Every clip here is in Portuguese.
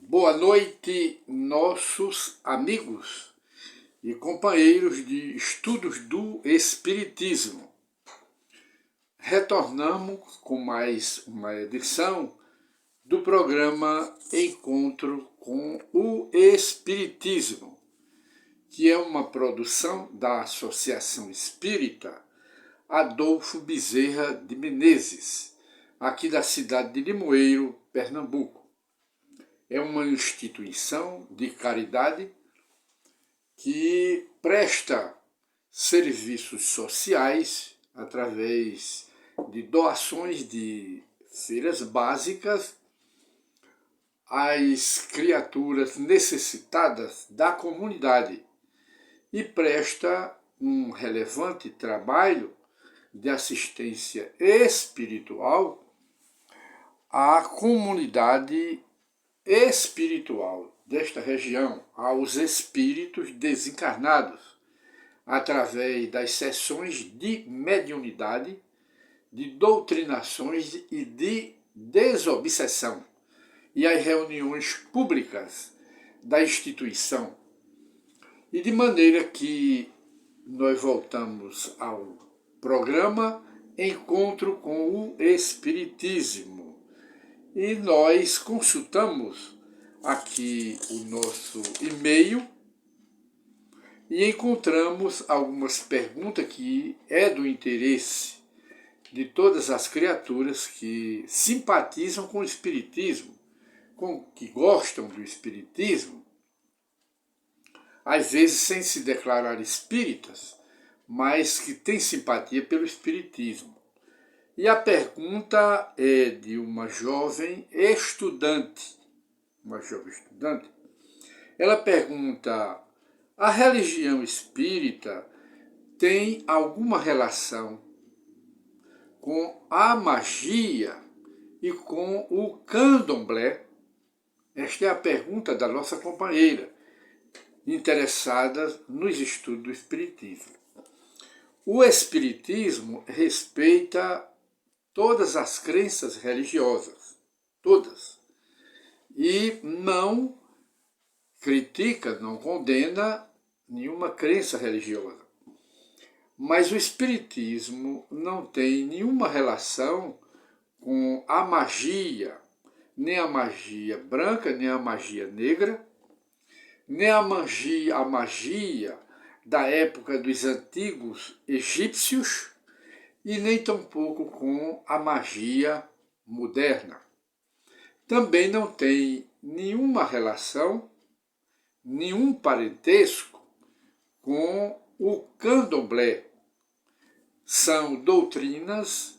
Boa noite, nossos amigos e companheiros de estudos do Espiritismo. Retornamos com mais uma edição do programa Encontro com o Espiritismo, que é uma produção da Associação Espírita Adolfo Bezerra de Menezes, aqui da cidade de Limoeiro, Pernambuco. É uma instituição de caridade que presta serviços sociais através de doações de cestas básicas às criaturas necessitadas da comunidade e presta um relevante trabalho de assistência espiritual à comunidade espiritual desta região, aos espíritos desencarnados, através das sessões de mediunidade, de doutrinações e de desobsessão, e as reuniões públicas da instituição. E de maneira que nós voltamos ao programa Encontro com o Espiritismo. E nós consultamos aqui o nosso e-mail e encontramos algumas perguntas que é do interesse de todas as criaturas que simpatizam com o Espiritismo, que gostam do Espiritismo, às vezes sem se declarar espíritas, mas que têm simpatia pelo Espiritismo. E a pergunta é de uma jovem estudante. Ela pergunta: a religião espírita tem alguma relação com a magia e com o candomblé? Esta é a pergunta da nossa companheira, interessada nos estudos do Espiritismo. O Espiritismo respeita todas as crenças religiosas, todas, e não critica, não condena nenhuma crença religiosa. Mas o Espiritismo não tem nenhuma relação com a magia, nem a magia branca, nem a magia negra, nem a magia da época dos antigos egípcios, e nem tampouco com a magia moderna. Também não tem nenhuma relação, nenhum parentesco com o candomblé. São doutrinas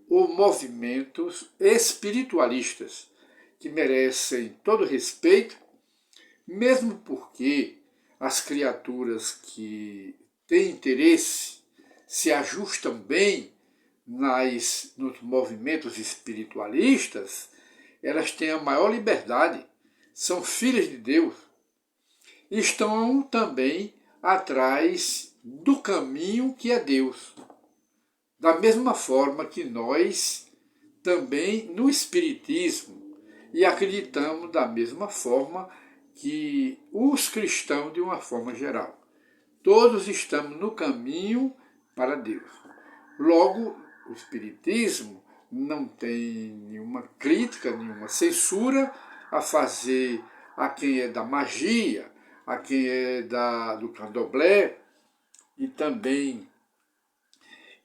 ou movimentos espiritualistas que merecem todo respeito, mesmo porque as criaturas que têm interesse se ajustam bem nos movimentos espiritualistas, elas têm a maior liberdade, são filhas de Deus, estão também atrás do caminho que é Deus. Da mesma forma que nós também no Espiritismo, e acreditamos da mesma forma que os cristãos de uma forma geral. Todos estamos no caminho para Deus. Logo, o Espiritismo não tem nenhuma crítica, nenhuma censura a fazer a quem é da magia, a quem é do candomblé, e também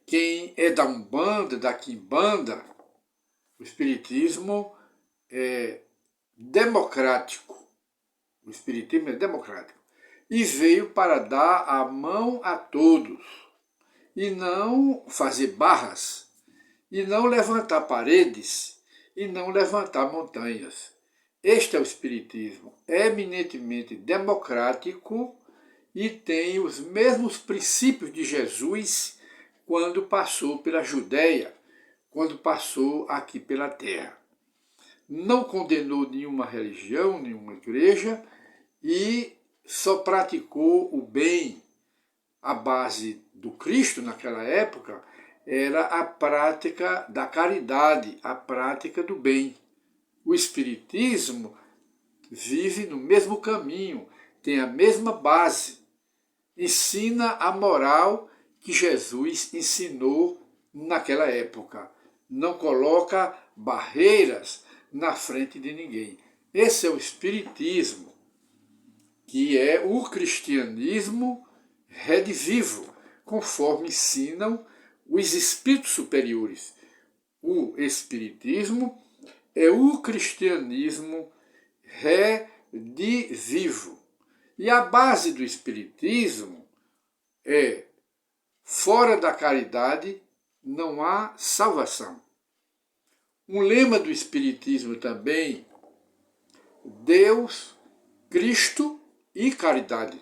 quem é da Umbanda, da Quimbanda. O Espiritismo é democrático. O Espiritismo é democrático. E veio para dar a mão a todos, e não fazer barras, e não levantar paredes, e não levantar montanhas. Este é o Espiritismo, eminentemente democrático, e tem os mesmos princípios de Jesus quando passou pela Judéia, quando passou aqui pela terra. Não condenou nenhuma religião, nenhuma igreja, e só praticou o bem. A base do Cristo naquela época era a prática da caridade, a prática do bem. O Espiritismo vive no mesmo caminho, tem a mesma base, ensina a moral que Jesus ensinou naquela época. Não coloca barreiras na frente de ninguém. Esse é o Espiritismo, que é o cristianismo redivivo, conforme ensinam os espíritos superiores. O Espiritismo é o cristianismo redivivo. E a base do Espiritismo é: fora da caridade não há salvação. Um lema do Espiritismo também: Deus, Cristo e caridade.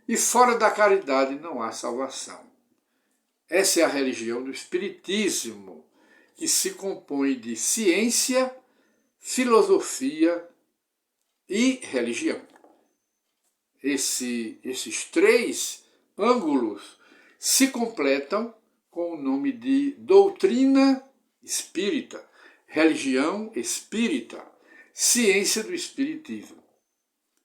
E fora da caridade não há salvação. Essa é a religião do Espiritismo, que se compõe de ciência, filosofia e religião. Esses três ângulos se completam com o nome de doutrina espírita, religião espírita, ciência do espiritismo.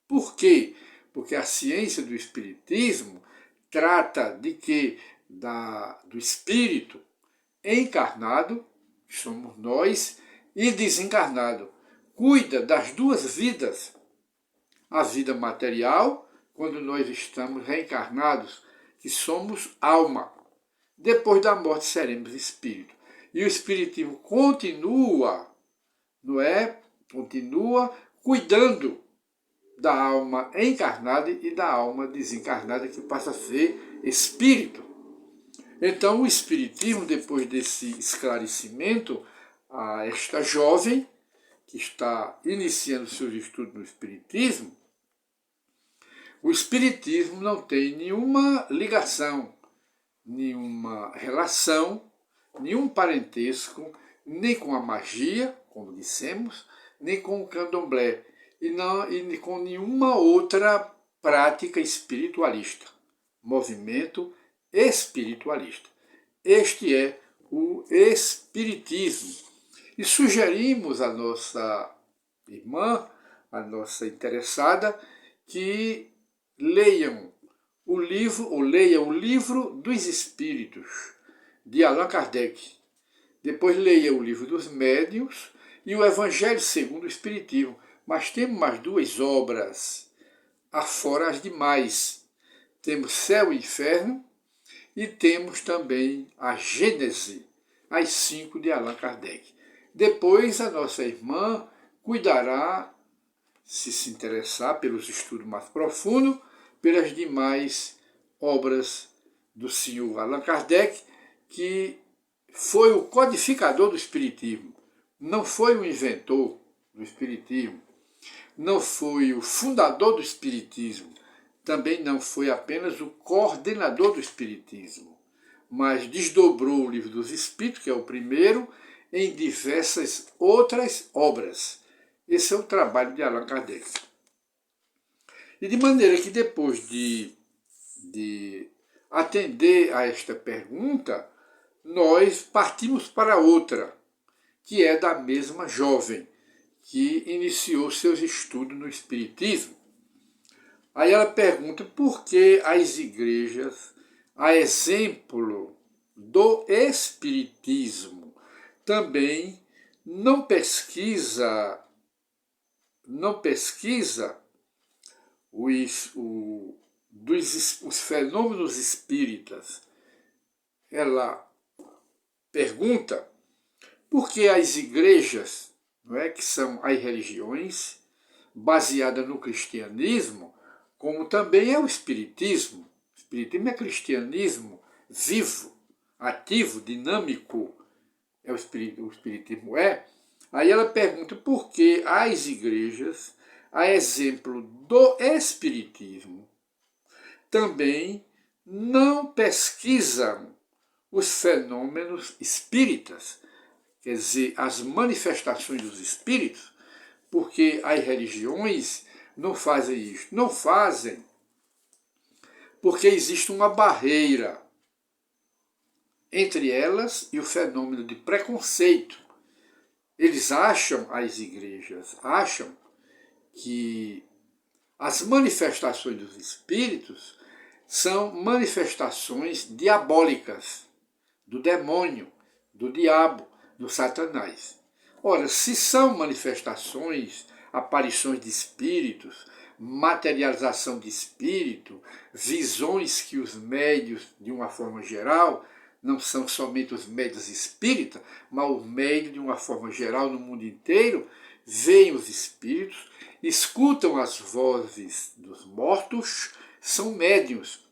Por quê? Porque a ciência do espiritismo trata de que? Do espírito encarnado, que somos nós, e desencarnado. Cuida das duas vidas. A vida material, quando nós estamos reencarnados, que somos alma. Depois da morte seremos espírito. E o espiritismo continua, não é? Continua cuidando da alma encarnada e da alma desencarnada, que passa a ser espírito. Então o Espiritismo, depois desse esclarecimento a esta jovem que está iniciando seus estudos no Espiritismo, o Espiritismo não tem nenhuma ligação, nenhuma relação, nenhum parentesco, nem com a magia, como dissemos, nem com o candomblé, e com nenhuma outra prática espiritualista, movimento espiritualista. Este é o Espiritismo. E sugerimos à nossa irmã, à nossa interessada, que leiam o livro, ou leia o Livro dos Espíritos, de Allan Kardec. Depois leia o Livro dos Médiuns e o Evangelho segundo o Espiritismo. Mas temos mais duas obras, afora as demais. Temos Céu e Inferno e temos também a Gênese, as 5 de Allan Kardec. Depois a nossa irmã cuidará, se interessar pelos estudos mais profundos, pelas demais obras do senhor Allan Kardec, que foi o codificador do Espiritismo. Não foi o inventor do Espiritismo, não foi o fundador do Espiritismo, também não foi apenas o coordenador do Espiritismo, mas desdobrou o Livro dos Espíritos, que é o primeiro, em diversas outras obras. Esse é o trabalho de Allan Kardec. E de maneira que depois de atender a esta pergunta, nós partimos para outra, que é da mesma jovem, que iniciou seus estudos no Espiritismo. Aí ela pergunta por que as igrejas, a exemplo do Espiritismo, também não pesquisa os fenômenos espíritas. Ela pergunta por que as igrejas, não é, que são as religiões baseadas no cristianismo, como também é o Espiritismo. O Espiritismo é cristianismo vivo, ativo, dinâmico. O Espiritismo é. Aí ela pergunta por que as igrejas, a exemplo do Espiritismo, também não pesquisam os fenômenos espíritas, quer dizer, as manifestações dos espíritos, porque as religiões não fazem isso. Não fazem porque existe uma barreira entre elas e o fenômeno de preconceito. Eles acham, as igrejas acham, que as manifestações dos espíritos são manifestações diabólicas, do demônio, do diabo, do Satanás. Ora, se são manifestações, aparições de espíritos, materialização de espírito, visões que os médios, de uma forma geral, não são somente os médios espíritas, mas os médios, de uma forma geral, no mundo inteiro, veem os espíritos, escutam as vozes dos mortos, são médiuns.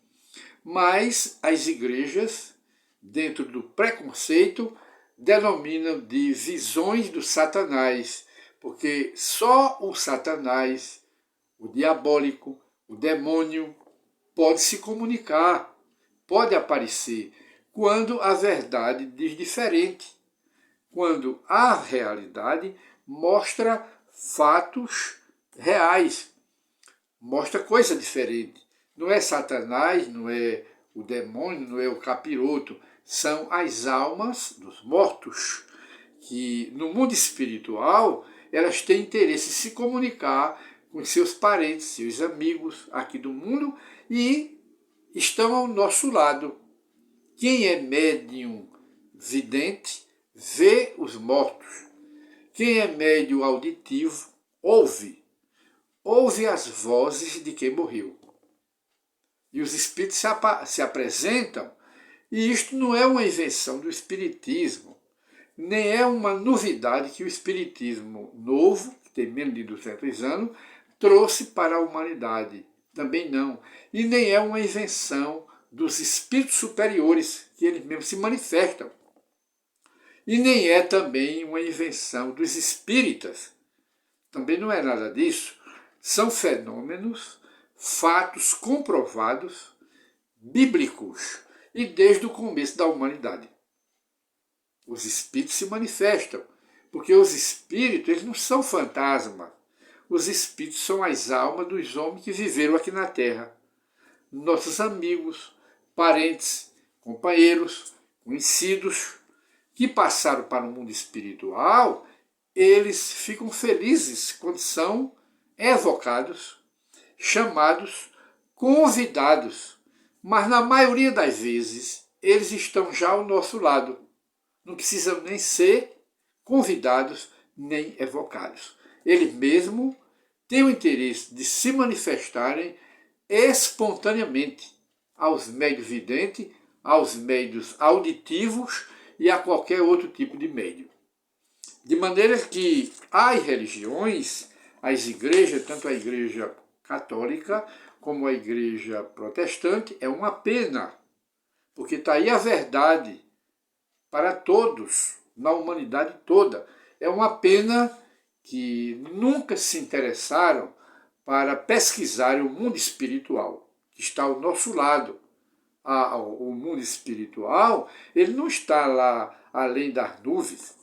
Mas as igrejas, dentro do preconceito, denominam de visões do Satanás, porque só o Satanás, o diabólico, o demônio, pode se comunicar, pode aparecer, quando a verdade diz diferente, quando a realidade mostra fatos reais, mostra coisa diferente. Não é Satanás, não é o demônio, não é o capiroto, são as almas dos mortos, que no mundo espiritual elas têm interesse em se comunicar com seus parentes, seus amigos aqui do mundo e estão ao nosso lado. Quem é médium vidente vê os mortos. Quem é médium auditivo ouve as vozes de quem morreu. E os espíritos se apresentam, e isto não é uma invenção do espiritismo, nem é uma novidade que o espiritismo novo, que tem menos de 200 anos, trouxe para a humanidade. Também não. E nem é uma invenção dos espíritos superiores, que eles mesmos se manifestam. E nem é também uma invenção dos espíritas. Também não é nada disso. São fenômenos, fatos comprovados, bíblicos, e desde o começo da humanidade. Os espíritos se manifestam, porque os espíritos eles não são fantasmas. Os espíritos são as almas dos homens que viveram aqui na Terra. Nossos amigos, parentes, companheiros, conhecidos, que passaram para o mundo espiritual, eles ficam felizes quando são evocados, chamados, convidados, mas na maioria das vezes eles estão já ao nosso lado. Não precisam nem ser convidados nem evocados. Eles mesmos têm o interesse de se manifestarem espontaneamente aos médios videntes, aos médios auditivos e a qualquer outro tipo de médio. De maneira que as religiões, as igrejas, tanto a igreja católica como a igreja protestante, é uma pena, porque está aí a verdade para todos, na humanidade toda. É uma pena que nunca se interessaram para pesquisar o mundo espiritual, que está ao nosso lado. O mundo espiritual, ele não está lá além das nuvens.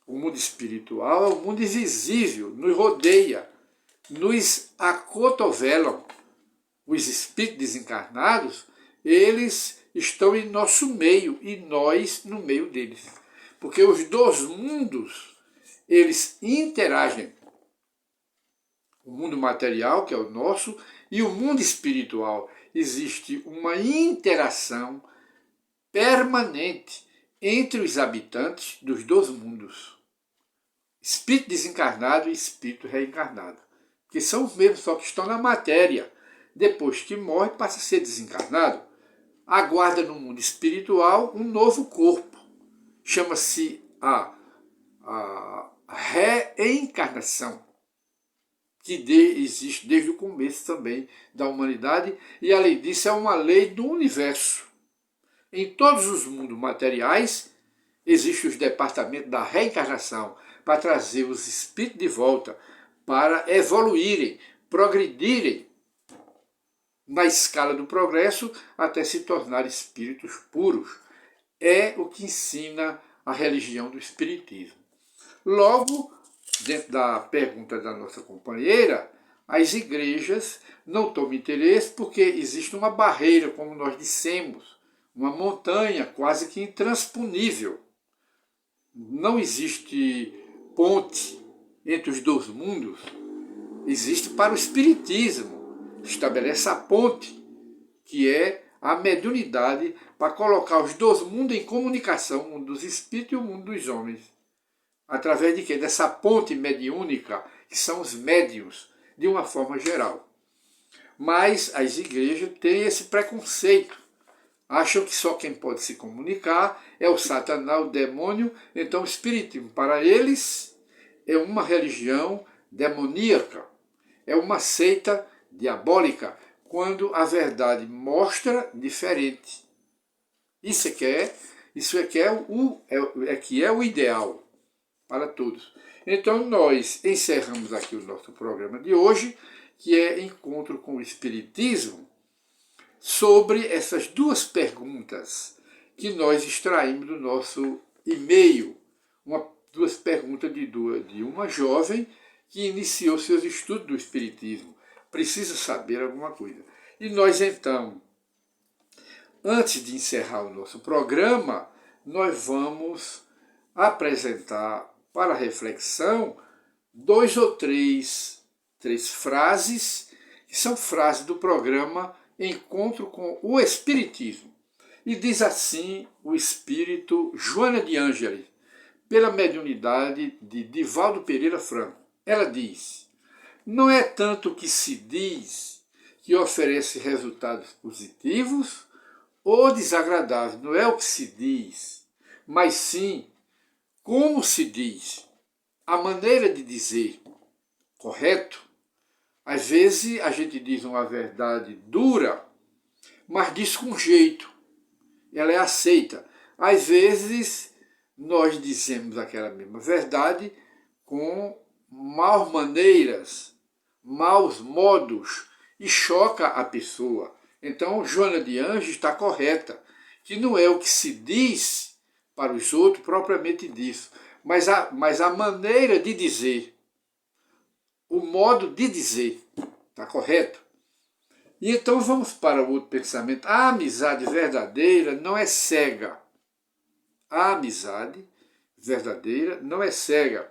O mundo espiritual é o mundo invisível, nos rodeia, nos acotovelam. Os espíritos desencarnados, eles estão em nosso meio e nós no meio deles. Porque os dois mundos, eles interagem. O mundo material, que é o nosso, e o mundo espiritual. Existe uma interação permanente entre os habitantes dos dois mundos. Espírito desencarnado e espírito reencarnado. Que são os mesmos, só que estão na matéria. Depois que morre, passa a ser desencarnado. Aguarda no mundo espiritual um novo corpo. Chama-se a reencarnação, que existe desde o começo também da humanidade, e além disso é uma lei do universo. Em todos os mundos materiais existem os departamentos da reencarnação, para trazer os espíritos de volta, para evoluírem, progredirem na escala do progresso até se tornar espíritos puros. É o que ensina a religião do espiritismo. Logo, dentro da pergunta da nossa companheira, as igrejas não tomam interesse porque existe uma barreira, como nós dissemos, uma montanha quase que intransponível. Não existe ponte entre os dois mundos, existe para o espiritismo, estabelece a ponte, que é a mediunidade para colocar os dois mundos em comunicação, o mundo dos espíritos e o mundo dos homens. Através de quê? Dessa ponte mediúnica, que são os médiuns, de uma forma geral. Mas as igrejas têm esse preconceito. Acham que só quem pode se comunicar é o Satanás, o demônio. Então o espiritismo, para eles, é uma religião demoníaca. É uma seita diabólica, quando a verdade mostra diferente. Isso é que é o ideal para todos. Então nós encerramos aqui o nosso programa de hoje, que é Encontro com o Espiritismo, sobre essas duas perguntas que nós extraímos do nosso e-mail. Duas perguntas de uma jovem que iniciou seus estudos do Espiritismo. Precisa saber alguma coisa. E nós então, antes de encerrar o nosso programa, nós vamos apresentar para reflexão dois ou três frases, que são frases do programa Encontro com o Espiritismo. E diz assim o espírito Joana de Ângeles, pela mediunidade de Divaldo Pereira Franco. Ela diz: não é tanto o que se diz que oferece resultados positivos ou desagradáveis, não é o que se diz, mas sim como se diz, a maneira de dizer, correto? Às vezes a gente diz uma verdade dura, mas diz com jeito, ela é aceita. Às vezes nós dizemos aquela mesma verdade com maus maneiras, maus modos, e choca a pessoa. Então Joana de Anjos está correta, que não é o que se diz para os outros propriamente disso, mas a maneira de dizer, o modo de dizer, está correto? E então vamos para o outro pensamento. A amizade verdadeira não é cega. A amizade verdadeira não é cega,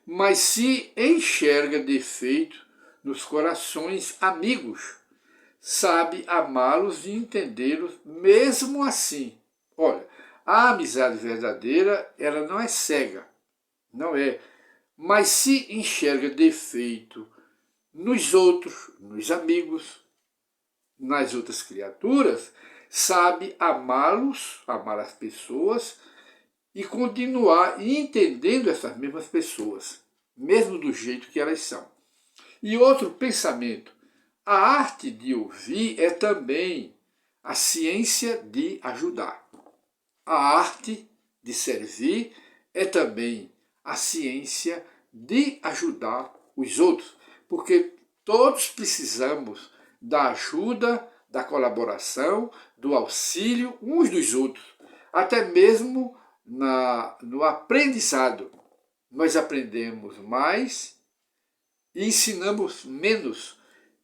mas se enxerga defeito nos corações amigos, sabe amá-los e entendê-los mesmo assim. Olha, a amizade verdadeira, ela não é cega, não é, mas se enxerga defeito nos outros, nos amigos, nas outras criaturas, sabe amá-los, amar as pessoas e continuar entendendo essas mesmas pessoas, mesmo do jeito que elas são. E outro pensamento, a arte de ouvir é também a ciência de ajudar. A arte de servir é também a ciência de ajudar os outros, porque todos precisamos da ajuda, da colaboração, do auxílio uns dos outros, até mesmo no aprendizado. Nós aprendemos mais e ensinamos menos.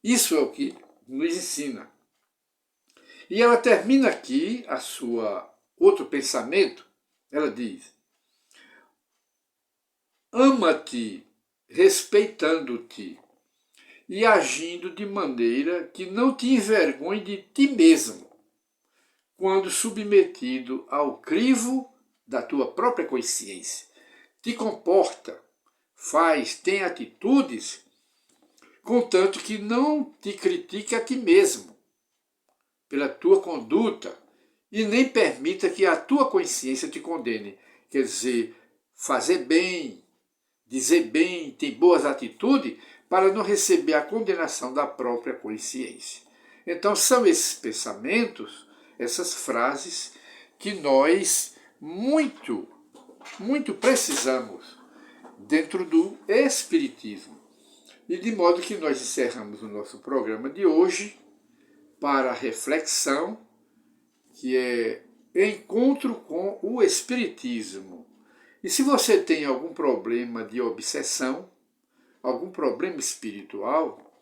Isso é o que nos ensina. E ela termina aqui a sua outro pensamento. Ela diz: ama-te respeitando-te e agindo de maneira que não te envergonhe de ti mesmo, quando submetido ao crivo da tua própria consciência. Te comporta, tem atitudes, contanto que não te critique a ti mesmo pela tua conduta e nem permita que a tua consciência te condene. Quer dizer, fazer bem, dizer bem, ter boas atitudes, para não receber a condenação da própria consciência. Então são esses pensamentos, essas frases, que nós muito precisamos dentro do Espiritismo. E de modo que nós encerramos o nosso programa de hoje para reflexão, que é Encontro com o Espiritismo. E se você tem algum problema de obsessão, algum problema espiritual,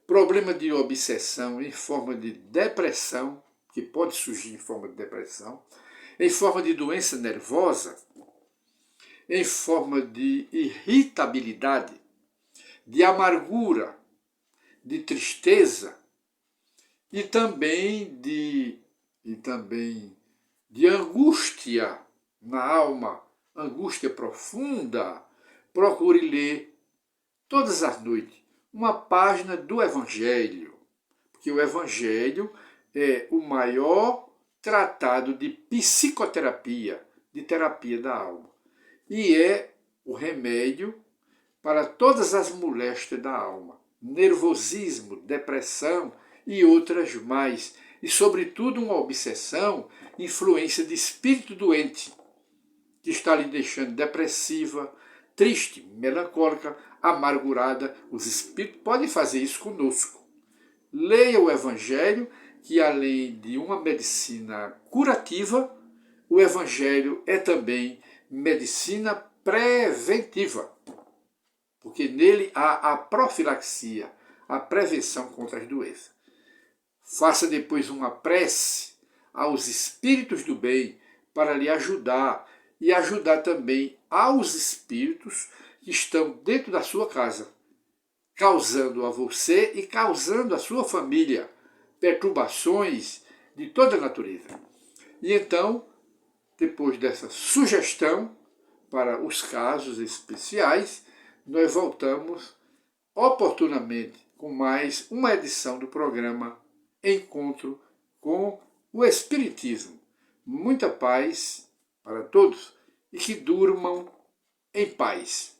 problema de obsessão em forma de depressão, que pode surgir em forma de depressão, em forma de doença nervosa, em forma de irritabilidade, de amargura, de tristeza e também de angústia na alma, angústia profunda, procure ler todas as noites uma página do Evangelho, porque o Evangelho é o maior tratado de psicoterapia, de terapia da alma, e é o remédio para todas as moléstias da alma, nervosismo, depressão e outras mais, e sobretudo uma obsessão, influência de espírito doente, que está lhe deixando depressiva, triste, melancólica, amargurada. Os espíritos podem fazer isso conosco. Leia o Evangelho, que além de uma medicina curativa, o Evangelho é também medicina preventiva, porque nele há a profilaxia, a prevenção contra as doenças. Faça depois uma prece aos espíritos do bem para lhe ajudar e ajudar também aos espíritos que estão dentro da sua casa, causando a você e causando à sua família perturbações de toda a natureza. E então, depois dessa sugestão para os casos especiais, nós voltamos oportunamente com mais uma edição do programa Encontro com o Espiritismo. Muita paz para todos e que durmam em paz.